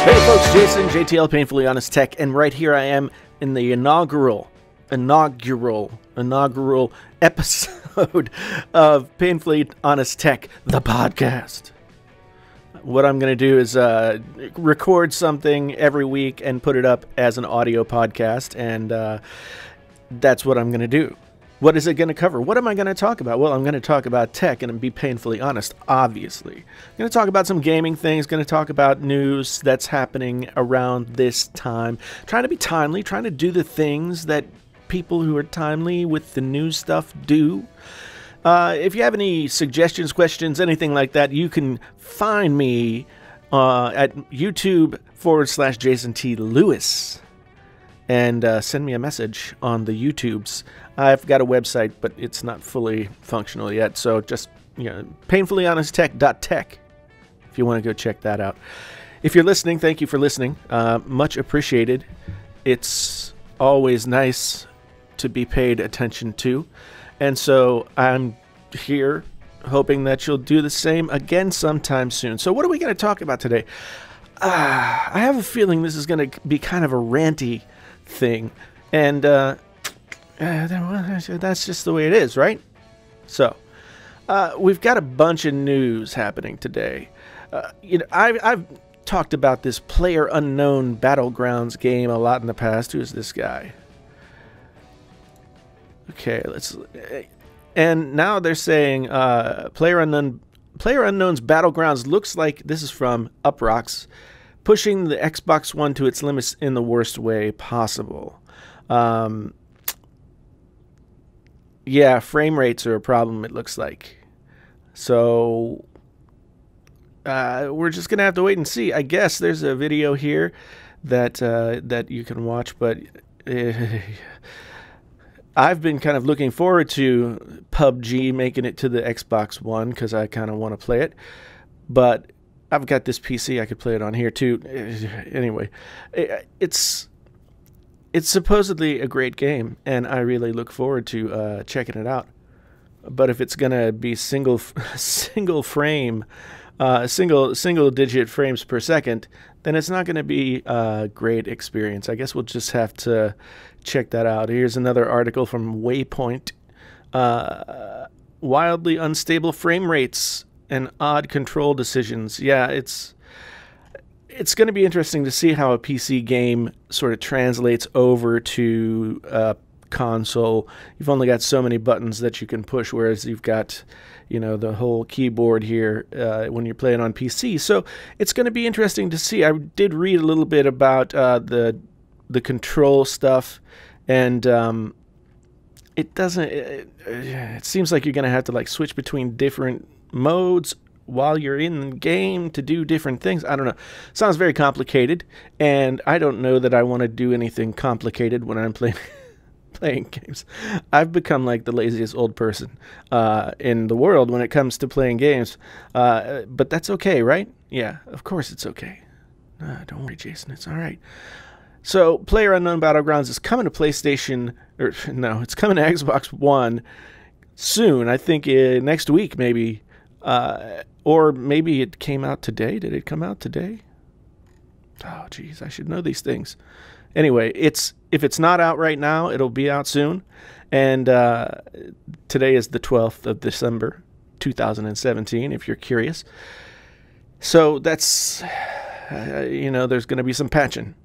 Hey folks, Jason, JTL, Painfully Honest Tech, and right here I am in the inaugural episode of Painfully Honest Tech, the podcast. What I'm going to do is record something every week and put it up as an audio podcast, and that's what I'm going to do. What is it going to cover? What am I going to talk about? Well, I'm going to talk about tech and be painfully honest, obviously. I'm going to talk about some gaming things, going to talk about news that's happening around this time. Trying to be timely, trying to do the things that people who are timely with the news stuff do. If you have any suggestions, questions, anything like that, you can find me at YouTube.com/JasonTLewis and send me a message on the YouTubes. I've got a website, but it's not fully functional yet, so just, painfullyhonesttech.tech if you want to go check that out. If you're listening, thank you for listening. Much appreciated. It's always nice to be paid attention to, and so I'm here hoping that you'll do the same again sometime soon. So what are we going to talk about today? I have a feeling this is going to be kind of a ranty thing, and that's just the way it is, right? So we've got a bunch of news happening today. I've talked about this PlayerUnknown Battlegrounds game a lot in the past. Who is this guy? Okay, and now they're saying PlayerUnknown's Battlegrounds looks like, this is from Uproxx, pushing the Xbox One to its limits in the worst way possible. Yeah, frame rates are a problem, it looks like. So we're just gonna have to wait and see. I guess there's a video here that that you can watch, but I've been kind of looking forward to PubG making it to the Xbox One because I kind of want to play it. But I've got this PC, I could play it on here too. Anyway, it's supposedly a great game, and I really look forward to checking it out. But if it's gonna be single digit frames per second, then it's not gonna be a great experience. I guess we'll just have to check that out. Here's another article from Waypoint. Wildly unstable frame rates and odd control decisions. Yeah, it's going to be interesting to see how a PC game sort of translates over to a console. You've only got so many buttons that you can push, whereas you've got, the whole keyboard here when you're playing on PC. So it's going to be interesting to see. I did read a little bit about the control stuff, and it seems like you're going to have to like switch between different modes while you're in the game to do different things. I don't know. Sounds very complicated, and I don't know that I want to do anything complicated when I'm playing games. I've become like the laziest old person in the world when it comes to playing games, but that's okay, right? Yeah, of course it's okay. Don't worry, Jason, it's all right. So PlayerUnknown Battlegrounds is coming to PlayStation, it's coming to Xbox One soon. I think next week maybe. Or maybe it came out today. Did it come out today? Oh, geez, I should know these things. Anyway, if it's not out right now, it'll be out soon. And today is the 12th of December, 2017, if you're curious. So that's, there's going to be some patching.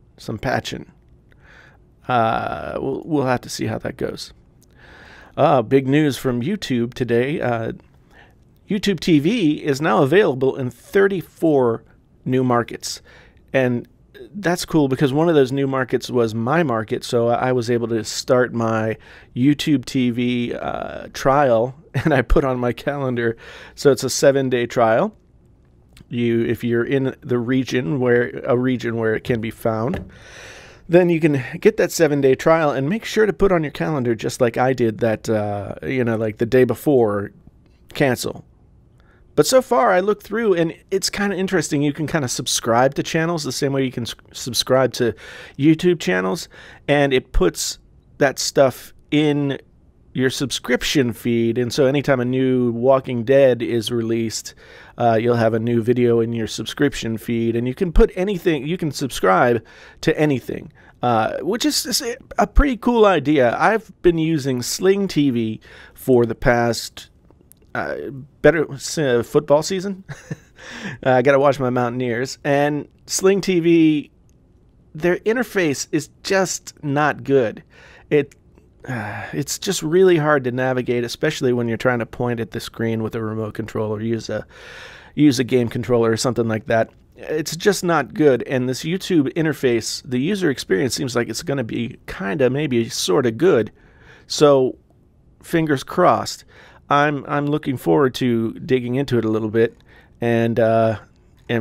We'll have to see how that goes. Big news from YouTube today. YouTube TV is now available in 34 new markets, and that's cool because one of those new markets was my market, so I was able to start my YouTube TV trial, and I put on my calendar, so it's a 7-day trial. If you're in the region where it can be found, then you can get that 7-day trial and make sure to put on your calendar, just like I did, that like the day before, cancel. But so far, I looked through, and it's kind of interesting. You can kind of subscribe to channels the same way you can subscribe to YouTube channels, and it puts that stuff in your subscription feed, and so anytime a new Walking Dead is released, you'll have a new video in your subscription feed, and you can put anything, you can subscribe to anything, which is a pretty cool idea. I've been using Sling TV for the past football season. I got to watch my Mountaineers, and Sling TV, their interface is just not good. It's just really hard to navigate, especially when you're trying to point at the screen with a remote control or use a game controller or something like that. It's just not good. And this YouTube interface, the user experience seems like it's going to be kind of maybe sort of good. So fingers crossed. I'm looking forward to digging into it a little bit and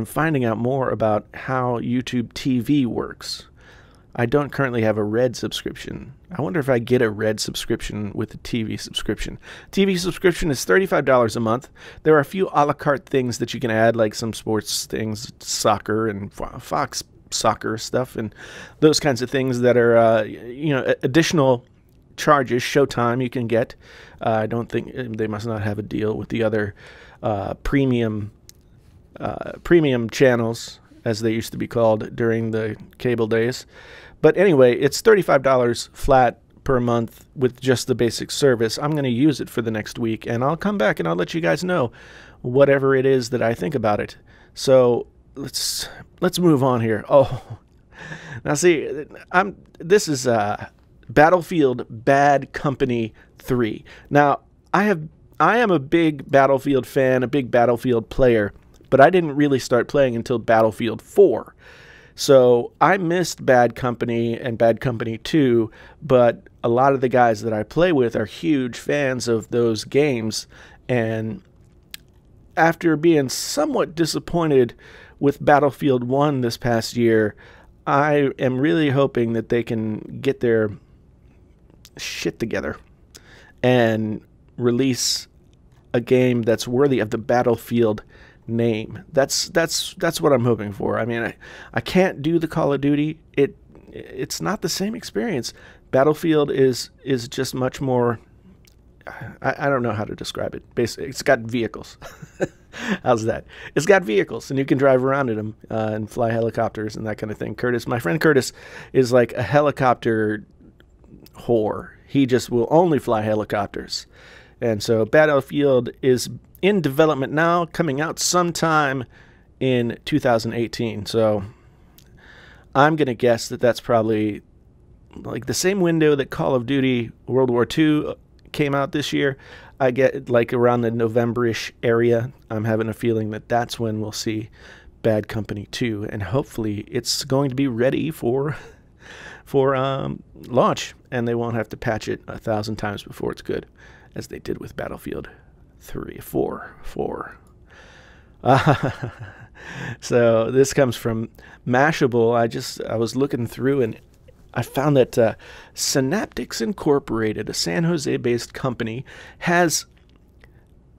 finding out more about how YouTube TV works. I don't currently have a Red subscription. I wonder if I get a Red subscription with a TV subscription. TV subscription is $35 a month. There are a few a la carte things that you can add, like some sports things, soccer and Fox soccer stuff, and those kinds of things that are additional charges. Showtime you can get. I don't think they must not have a deal with the other premium channels, as they used to be called during the cable days. But anyway, it's $35 flat per month with just the basic service. I'm going to use it for the next week, and I'll come back and I'll let you guys know whatever it is that I think about it. So let's move on here. Oh, now see, this is Battlefield Bad Company 3. Now, I am a big Battlefield fan, a big Battlefield player, but I didn't really start playing until Battlefield 4. So I missed Bad Company and Bad Company 2, but a lot of the guys that I play with are huge fans of those games. And after being somewhat disappointed with Battlefield 1 this past year, I am really hoping that they can get their shit together and release a game that's worthy of the Battlefield name. That's what I'm hoping for. I mean, I can't do the Call of Duty. It's not the same experience. Battlefield is just much more. I don't know how to describe it. Basically, it's got vehicles. How's that? It's got vehicles, and you can drive around in them and fly helicopters and that kind of thing. My friend Curtis, is like a helicopter whore. He just will only fly helicopters. And so Battlefield is in development now, coming out sometime in 2018. So I'm going to guess that that's probably like the same window that Call of Duty World War II came out this year. I get like around the November-ish area. I'm having a feeling that that's when we'll see Bad Company 2, and hopefully it's going to be ready for launch, and they won't have to patch it 1,000 times before it's good, as they did with Battlefield 4. So this comes from Mashable. I was looking through, and I found that Synaptics Incorporated, a San Jose-based company, has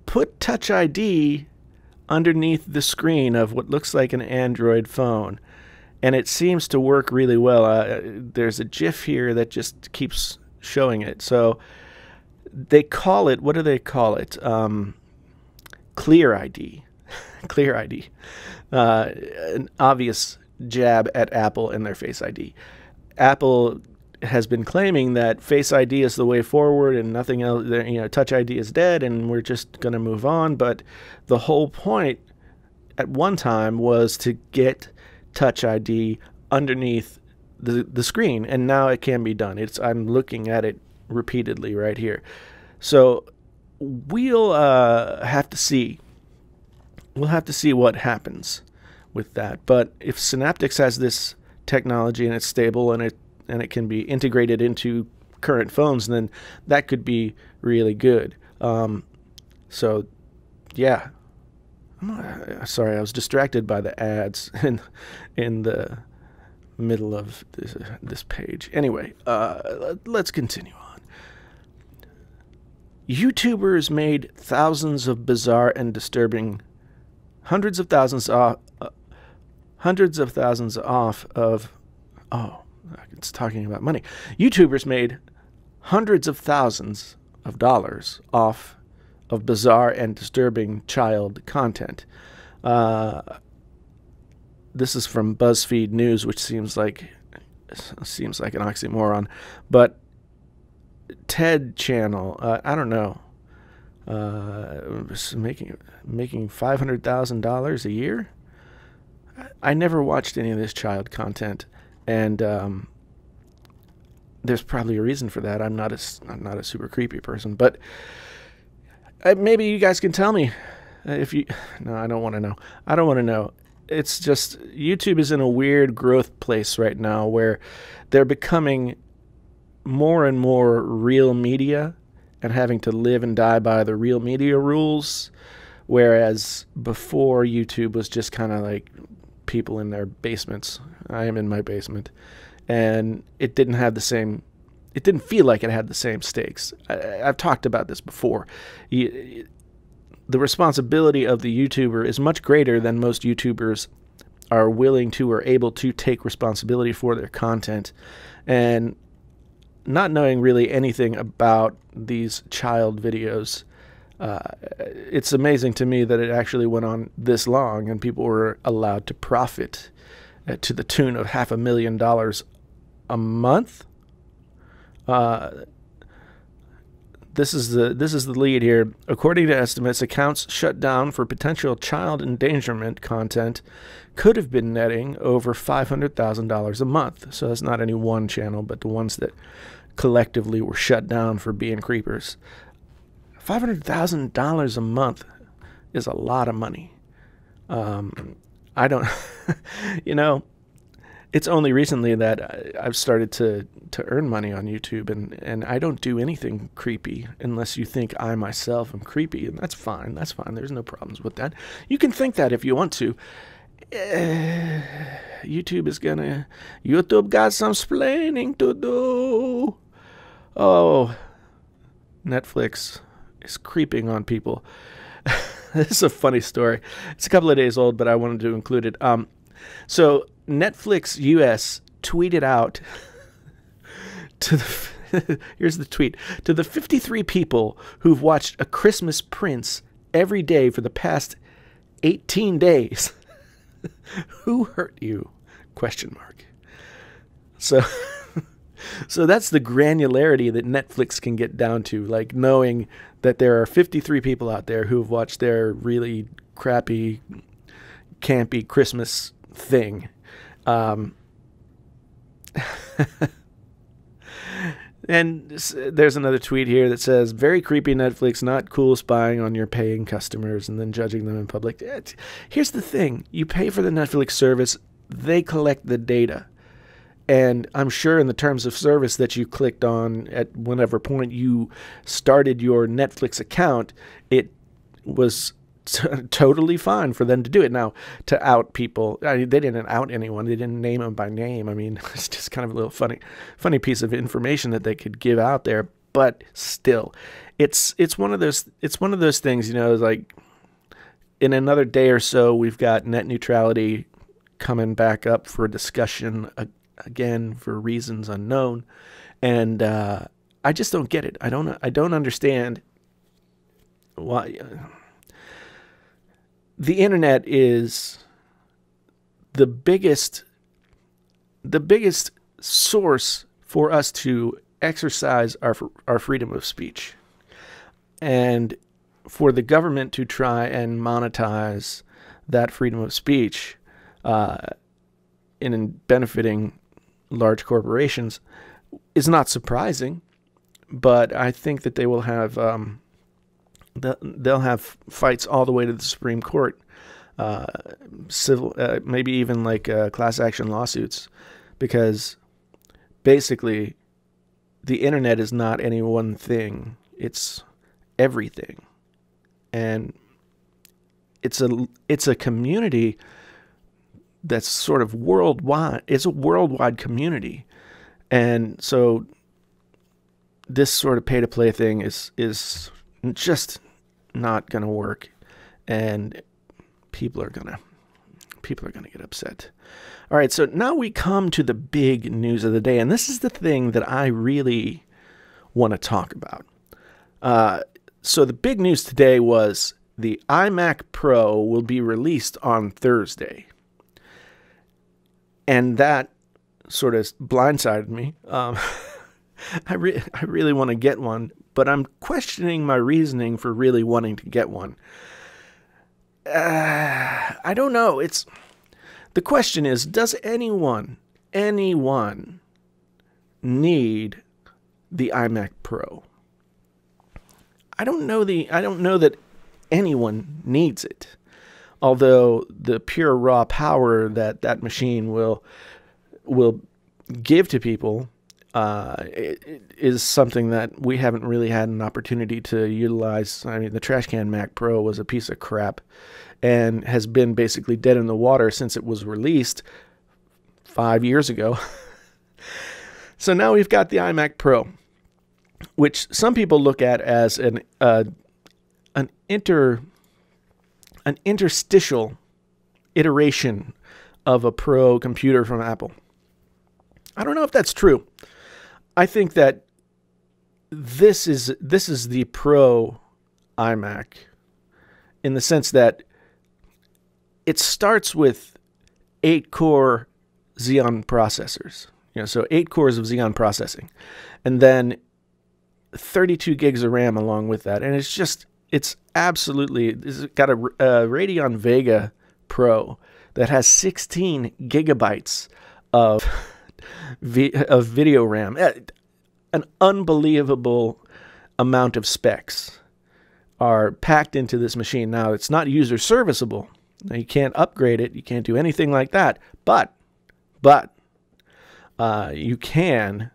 put Touch ID underneath the screen of what looks like an Android phone, and it seems to work really well. There's a GIF here that just keeps showing it. So they call it, what do they call it? Clear ID. Clear ID. An obvious jab at Apple and their Face ID. Apple has been claiming that Face ID is the way forward and nothing else. Touch ID is dead and we're just going to move on. But the whole point at one time was to get Touch ID underneath the screen, and now it can be done. I'm looking at it repeatedly right here. So we'll have to see. We'll have to see what happens with that. But if Synaptics has this technology and it's stable and it can be integrated into current phones, then that could be really good. So yeah. Sorry, I was distracted by the ads in the middle of this page. Anyway, let's continue on. YouTubers made thousands of bizarre and disturbing, hundreds of thousands off of. Oh, it's talking about money. YouTubers made hundreds of thousands of dollars off of bizarre and disturbing child content. This is from BuzzFeed News, which seems like an oxymoron, but TED channel, I don't know, making $500,000 a year. I never watched any of this child content, and there's probably a reason for that. I'm not a super creepy person, but maybe you guys can tell me if you. No, I don't want to know. I don't want to know. It's just YouTube is in a weird growth place right now where they're becoming more and more real media and having to live and die by the real media rules, whereas before YouTube was just kind of like people in their basements. I am in my basement, and it didn't have the same. It didn't feel like it had the same stakes. I've talked about this before. The responsibility of the YouTuber is much greater than most YouTubers are willing to or able to take responsibility for their content. And not knowing really anything about these child videos, it's amazing to me that it actually went on this long and people were allowed to profit to the tune of $500,000 a month. This is the lead here. According to estimates, accounts shut down for potential child endangerment content could have been netting over $500,000 a month. So that's not any one channel, but the ones that collectively were shut down for being creepers. $500,000 a month is a lot of money. I don't, it's only recently that I've started to earn money on YouTube, and I don't do anything creepy unless you think I myself am creepy, and that's fine. That's fine. There's no problems with that. You can think that if you want to. YouTube got some splaining to do. Oh, Netflix is creeping on people. This is a funny story. It's a couple of days old, but I wanted to include it. So Netflix US tweeted out to the here's the tweet, to the 53 people who've watched A Christmas Prince every day for the past 18 days. Who hurt you? Question mark. So that's the granularity that Netflix can get down to, like knowing that there are 53 people out there who have watched their really crappy, campy Christmas thing. And there's another tweet here that says, very creepy Netflix, not cool spying on your paying customers and then judging them in public. Here's the thing. You pay for the Netflix service. They collect the data. And I'm sure in the terms of service that you clicked on at whatever point you started your Netflix account, it was totally fine for them to do it. Now, to out people, they didn't out anyone. They didn't name them by name. I mean, it's just kind of a little funny piece of information that they could give out there. But still, it's one of those things. Like in another day or so, we've got net neutrality coming back up for discussion again for reasons unknown, and I just don't get it. I don't understand why. The internet is the biggest source for us to exercise our freedom of speech, and for the government to try and monetize that freedom of speech in benefiting large corporations is not surprising. But I think that they will have they'll have fights all the way to the Supreme Court, civil, maybe even like class action lawsuits, because basically the internet is not any one thing. It's everything. And it's a community that's sort of worldwide. It's a worldwide community. And so this sort of pay-to-play thing is just not going to work, and people are going to get upset. All right, so now we come to the big news of the day, and this is the thing that I really want to talk about. So the big news today was the iMac Pro will be released on Thursday. And that sort of blindsided me. I really want to get one, but I'm questioning my reasoning for really wanting to get one. I don't know. The question is, does anyone need the iMac Pro? I don't know that anyone needs it. Although the pure raw power that machine will give to people it is something that we haven't really had an opportunity to utilize. I mean, the Trashcan Mac Pro was a piece of crap and has been basically dead in the water since it was released 5 years ago. So now we've got the iMac Pro, which some people look at as an interstitial iteration of a Pro computer from Apple. I don't know if that's true. I think that this is the Pro iMac in the sense that it starts with 8-core Xeon processors. So 8 cores of Xeon processing, and then 32 gigs of RAM along with that. And it's got a Radeon Vega Pro that has 16 gigabytes of video RAM. An unbelievable amount of specs are packed into this machine. Now, it's not user serviceable. Now, you can't upgrade it. You can't do anything like that. But you can,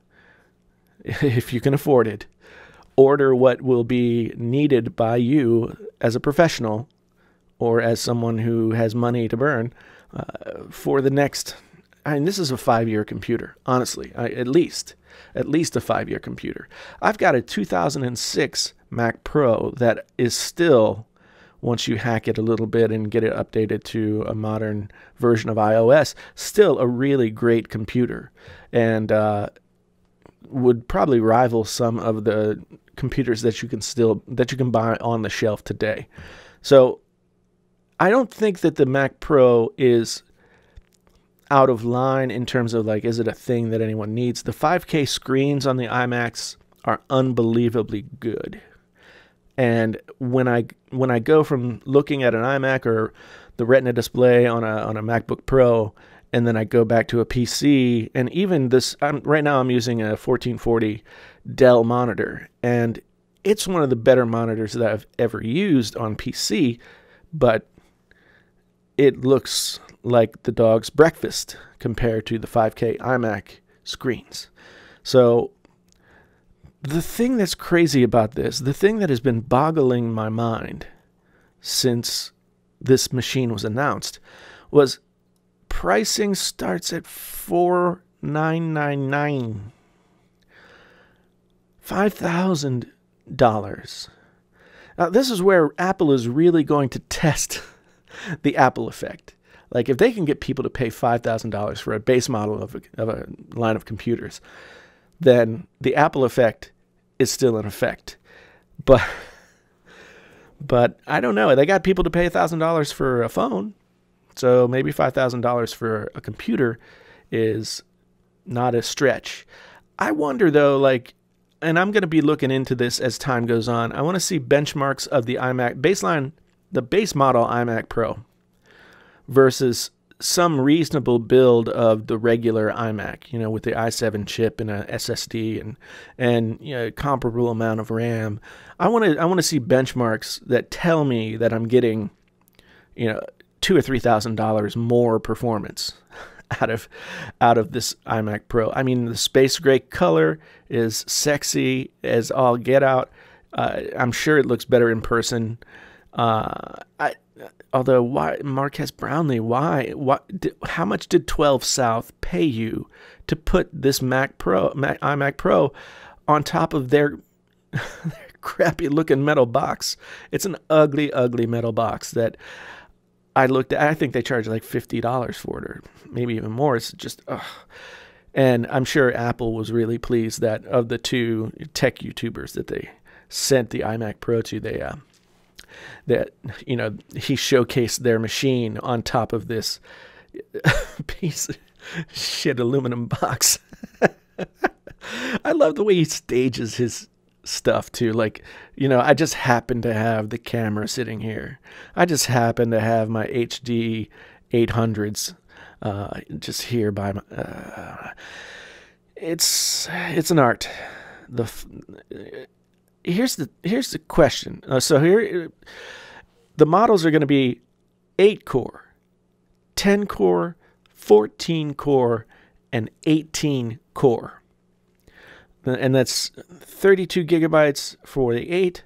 if you can afford it, order what will be needed by you as a professional or as someone who has money to burn for the next. I mean, this is a 5-year computer, honestly. At least a 5-year computer. I've got a 2006 Mac Pro that is still, once you hack it a little bit and get it updated to a modern version of iOS, still a really great computer, and would probably rival some of the computers that you can buy on the shelf today. So I don't think that the Mac Pro is out of line in terms of, like, is it a thing that anyone needs? The 5K screens on the iMacs are unbelievably good. And when I go from looking at an iMac or the Retina display on a MacBook Pro, and then I go back to a PC, and even this, right now I'm using a 1440 Dell monitor, and it's one of the better monitors that I've ever used on PC, but it looks like the dog's breakfast compared to the 5K iMac screens. So the thing that's crazy about this, the thing that has been boggling my mind since this machine was announced, was pricing starts at $4,999. $5,000. Now, this is where Apple is really going to test the Apple effect. Like, if they can get people to pay $5,000 for a base model of a line of computers, then the Apple effect is still in effect. But I don't know. They got people to pay $1,000 for a phone, so maybe $5,000 for a computer is not a stretch. I wonder, though, like, and I'm going to be looking into this as time goes on. I want to see benchmarks of the iMac baseline, the base model iMac Pro, versus some reasonable build of the regular iMac, with the i7 chip and a SSD and comparable amount of RAM. I want to see benchmarks that tell me that I'm getting, $2,000 or $3,000 more performance out of this iMac Pro. I mean, the space gray color is sexy as all get out. I'm sure it looks better in person. Although, why, Marquez Brownlee, how much did 12 South pay you to put this iMac Pro on top of their crappy looking metal box? It's an ugly, ugly metal box that I looked at. I think they charge like $50 for it, or maybe even more. It's just, ugh. And I'm sure Apple was really pleased that of the two tech YouTubers that sent the iMac Pro to, that, you know, he showcased their machine on top of this piece of shit aluminum box. I love the way he stages his stuff too. Like, you know, I just happen to have the camera sitting here. I just happen to have my HD 800s just here by my. It's an art. Here's the question. So here, the models are going to be 8 core, 10 core, 14 core, and 18 core. And that's 32 gigabytes for the 8,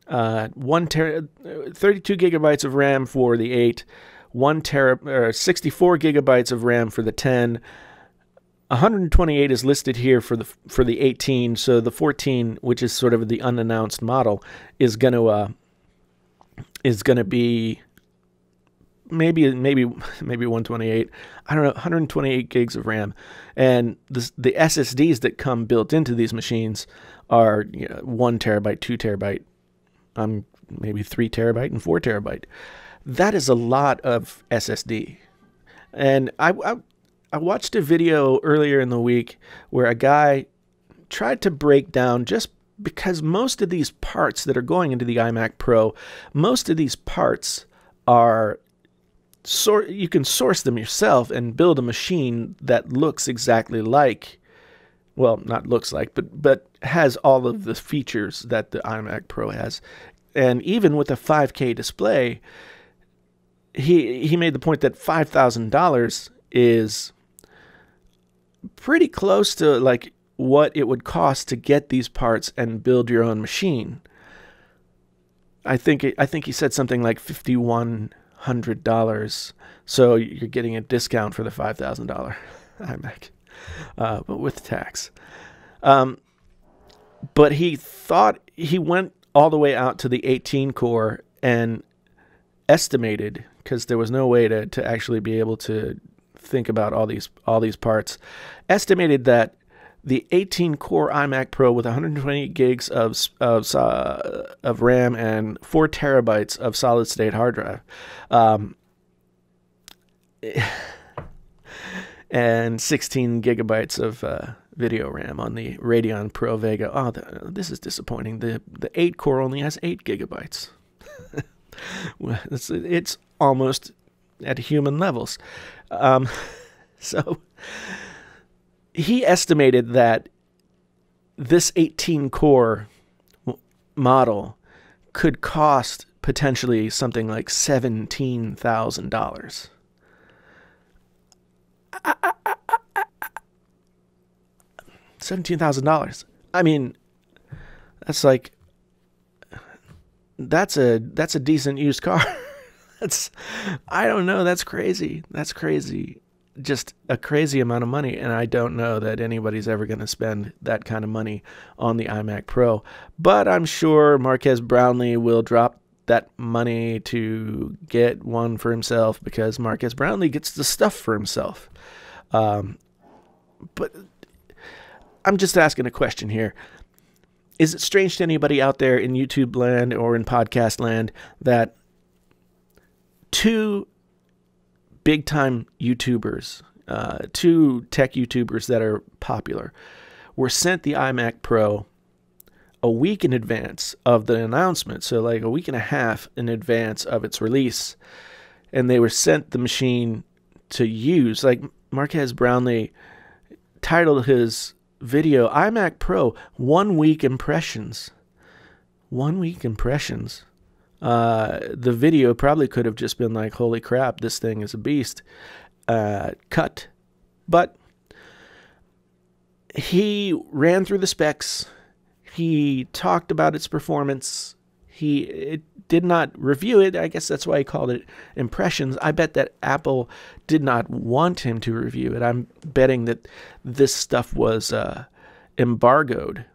32 gigabytes of RAM for the 8, 64 gigabytes of RAM for the 10. 128 is listed here for the 18. So the 14, which is sort of the unannounced model, is gonna be maybe 128. I don't know, 128 gigs of RAM, and the SSDs that come built into these machines are, you know, 1 terabyte, 2 terabyte, maybe 3 terabyte and 4 terabyte. That is a lot of SSD. And I watched a video earlier in the week where a guy tried to break down, just because most of these parts that are going into the iMac Pro, most of these parts are you can source them yourself and build a machine that looks exactly like, well, not looks like, but has all of the features that the iMac Pro has. And even with a 5K display, he made the point that $5,000 is pretty close to like what it would cost to get these parts and build your own machine. I think he said something like $5,100. So you're getting a discount for the $5,000 iMac, but with tax. But he thought he went all the way out to the 18 core and estimated, because there was no way to actually be able to think about all these parts, estimated that the 18 core iMac Pro with 128 gigs of RAM and 4 terabytes of solid state hard drive, and 16 gigabytes of video RAM on the Radeon Pro Vega. Oh, this is disappointing. The 8 core only has 8 gigabytes. It's almost at human levels. So he estimated that this 18 core model could cost potentially something like $17,000. $17,000. I mean, that's a decent used car. I don't know. That's crazy. That's crazy. Just a crazy amount of money. And I don't know that anybody's ever going to spend that kind of money on the iMac Pro. But I'm sure Marques Brownlee will drop that money to get one for himself, because Marques Brownlee gets the stuff for himself. But I'm just asking a question here. Is it strange to anybody out there in YouTube land or in podcast land that two big-time YouTubers, two tech YouTubers that are popular, were sent the iMac Pro a week in advance of the announcement, so like a week and a half in advance of its release, and they were sent the machine to use? Like, Marques Brownlee titled his video iMac Pro 1 week impressions. 1 week impressions. The video probably could have just been like, holy crap, this thing is a beast, cut. But he ran through the specs. He talked about its performance. He did not review it. I guess that's why he called it impressions. I bet that Apple did not want him to review it. I'm betting that this stuff was embargoed,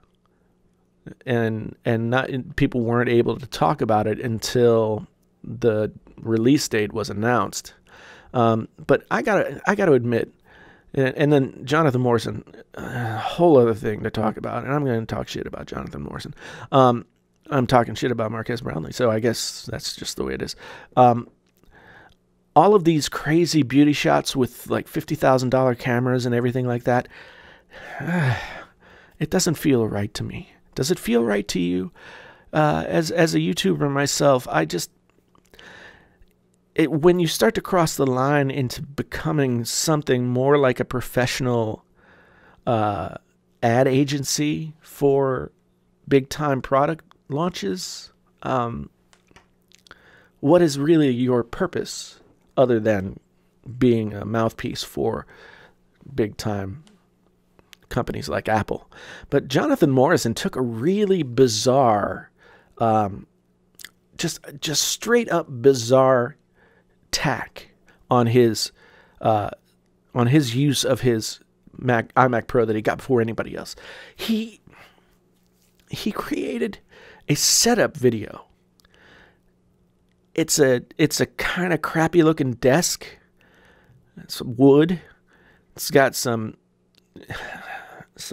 and not people weren't able to talk about it until the release date was announced. But I gotta admit, And then Jonathan Morrison, a whole other thing to talk about. And I'm going to talk shit about Jonathan Morrison. I'm talking shit about Marques Brownlee, so I guess that's just the way it is. All of these crazy beauty shots with like $50,000 cameras and everything like that, it doesn't feel right to me. Does it feel right to you? As a YouTuber myself, when you start to cross the line into becoming something more like a professional ad agency for big-time product launches, what is really your purpose other than being a mouthpiece for big-time companies like Apple? But Jonathan Morrison took a really bizarre, just straight up bizarre tack on his use of his iMac Pro that he got before anybody else. He created a setup video. It's a kind of crappy looking desk. It's wood. It's got some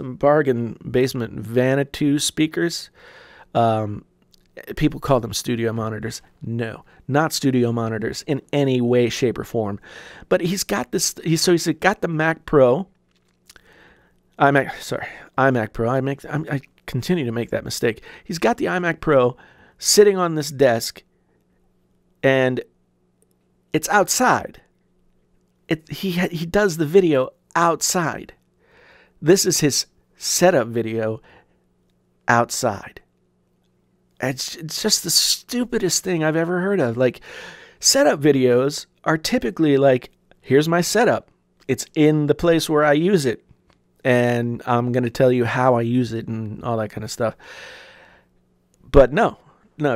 bargain basement Vanatu speakers. People call them studio monitors. No, not studio monitors in any way, shape, or form. But he's got this. He's got the Mac Pro. iMac Pro. I continue to make that mistake. He's got the iMac Pro sitting on this desk, and it's outside. He does the video outside. This is his setup video outside. It's just the stupidest thing I've ever heard of. Like, setup videos are typically like, here's my setup. It's in the place where I use it. And I'm going to tell you how I use it and all that kind of stuff. But no,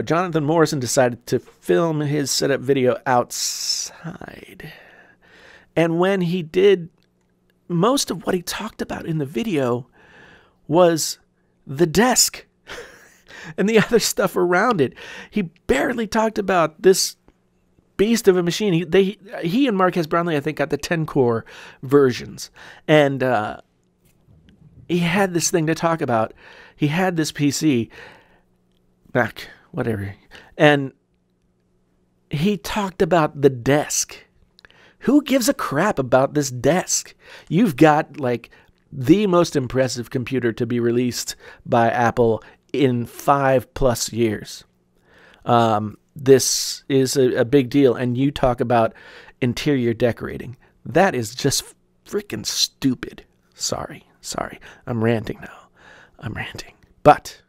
Jonathan Morrison decided to film his setup video outside. And when he did, most of what he talked about in the video was the desk and the other stuff around it. He barely talked about this beast of a machine. He and Marques Brownlee, I think, got the 10-core versions. And he had this thing to talk about. He had this PC, Mac, whatever. And he talked about the desk. Who gives a crap about this desk? You've got, like, the most impressive computer to be released by Apple in 5+ years. This is a big deal. And you talk about interior decorating. That is just freaking stupid. Sorry. I'm ranting now. But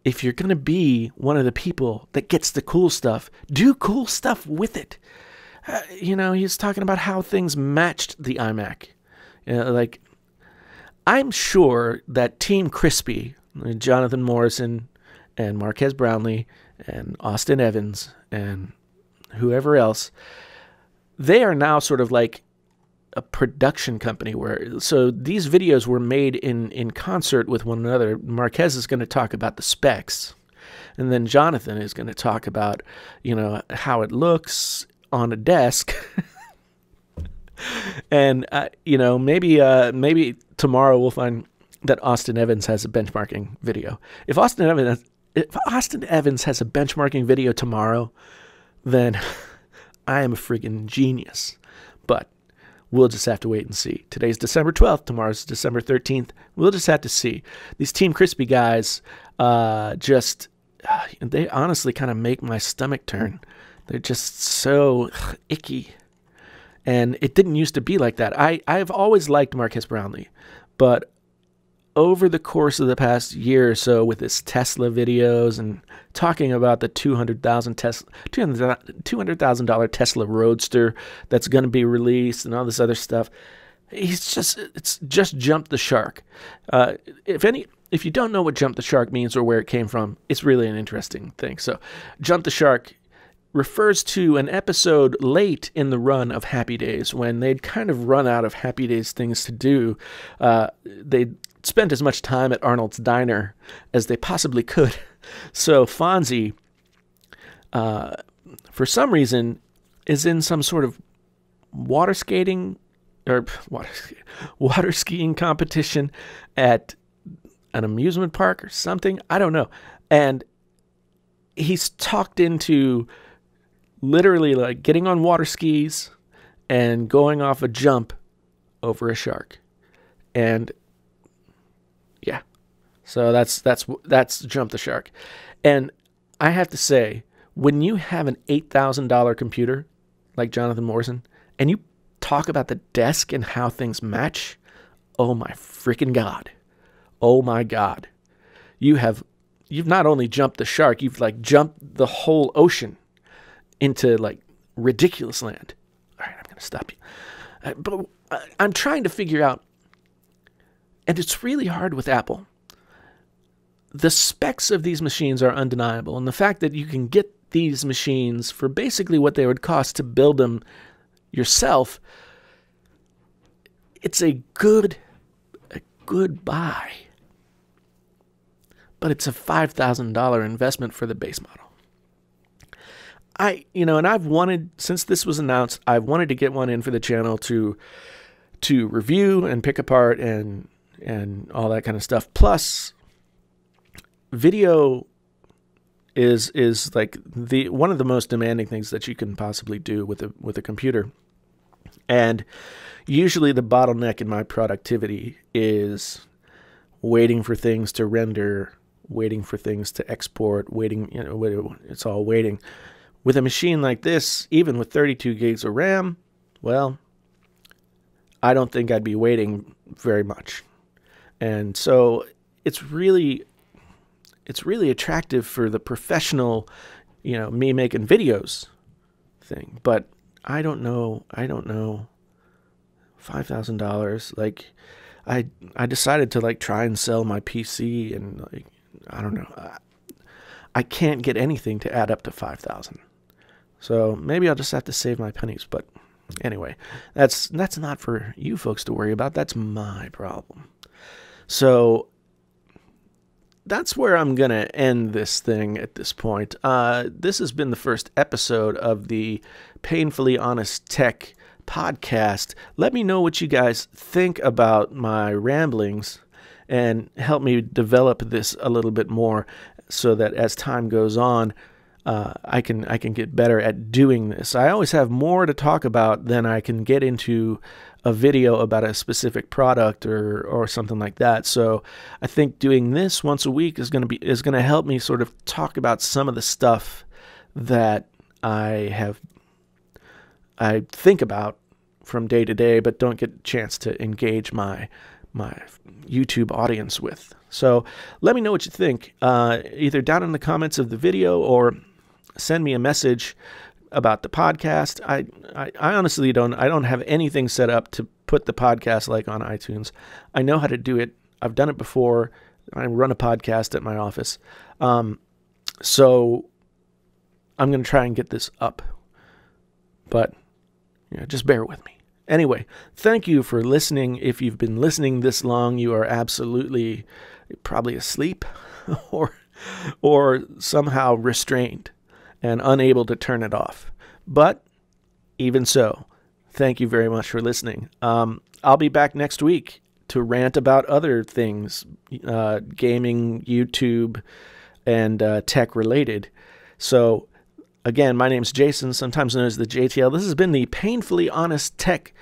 if you're going to be one of the people that gets the cool stuff, do cool stuff with it. He's talking about how things matched the iMac. Like, I'm sure that Team Crispy, Jonathan Morrison and Marques Brownlee and Austin Evans and whoever else, they are now sort of like a production company so these videos were made in concert with one another. Marques is going to talk about the specs, and then Jonathan is going to talk about, how it looks on a desk. And, maybe tomorrow we'll find that Austin Evans has a benchmarking video. If Austin Evans has a benchmarking video tomorrow, then I am a friggin' genius. But we'll just have to wait and see. Today's December 12th. Tomorrow's December 13th. We'll just have to see. These Team Crispy guys, they honestly kind of make my stomach turn. They're just so icky. And it didn't used to be like that. I've always liked Marques Brownlee. But over the course of the past year or so, with his Tesla videos and talking about the $200,000 Tesla Roadster that's going to be released and all this other stuff, it's just jumped the shark. If you don't know what jump the shark means or where it came from, it's really an interesting thing. So, jump the shark refers to an episode late in the run of Happy Days when they'd kind of run out of Happy Days things to do. They'd spent as much time at Arnold's Diner as they possibly could. So Fonzie, for some reason, is in some sort of water skating or water skiing competition at an amusement park or something. I don't know. And he's talked into literally like getting on water skis and going off a jump over a shark. And yeah, so that's jump the shark. And I have to say, when you have an $8,000 computer like Jonathan Morrison, and you talk about the desk and how things match, oh my freaking God. Oh my God. You've not only jumped the shark, you've like jumped the whole ocean into like ridiculous land. All right, I'm going to stop you. But I'm trying to figure out, and it's really hard with Apple. The specs of these machines are undeniable, and the fact that you can get these machines for basically what they would cost to build them yourself, it's a good buy. But it's a $5,000 investment for the base model. And I've wanted, since this was announced, I've wanted to get one in for the channel to review and pick apart and all that kind of stuff. Plus, video is like one of the most demanding things that you can possibly do with a computer. And usually the bottleneck in my productivity is waiting for things to render, waiting for things to export, waiting, it's all waiting. With a machine like this, even with 32 gigs of RAM, well, I don't think I'd be waiting very much. And so it's really attractive for the professional, me making videos thing. But I don't know. $5,000. Like, I decided to like try and sell my PC, and like, I don't know. I can't get anything to add up to 5,000. So maybe I'll just have to save my pennies. But anyway, that's not for you folks to worry about. That's my problem. So that's where I'm going to end this thing at this point. This has been the first episode of the Painfully Honest Tech podcast. Let me know what you guys think about my ramblings and help me develop this a little bit more so that as time goes on, I can get better at doing this. I always have more to talk about than I can get into a video about a specific product or something like that. So I think doing this once a week is going to help me sort of talk about some of the stuff that I think about from day to day, but don't get a chance to engage my YouTube audience with. So let me know what you think, either down in the comments of the video or send me a message about the podcast. I honestly don't have anything set up to put the podcast like on iTunes. I know how to do it. I've done it before. I run a podcast at my office. So I'm going to try and get this up, but just bear with me. Anyway, thank you for listening. If you've been listening this long, you are absolutely probably asleep or somehow restrained and unable to turn it off. But even so, thank you very much for listening. I'll be back next week to rant about other things, gaming, YouTube, and tech related. So again, my name's Jason, sometimes known as the JTL. This has been the Painfully Honest Tech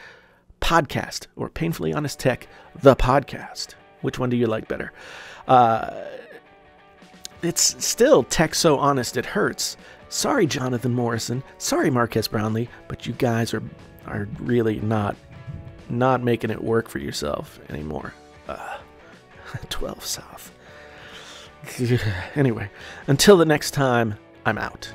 Podcast, or Painfully Honest Tech, the podcast. Which one do you like better? It's still tech so honest it hurts. Sorry, Jonathan Morrison. Sorry, Marquez Brownlee. But you guys are really not making it work for yourself anymore. 12 South. Anyway, until the next time, I'm out.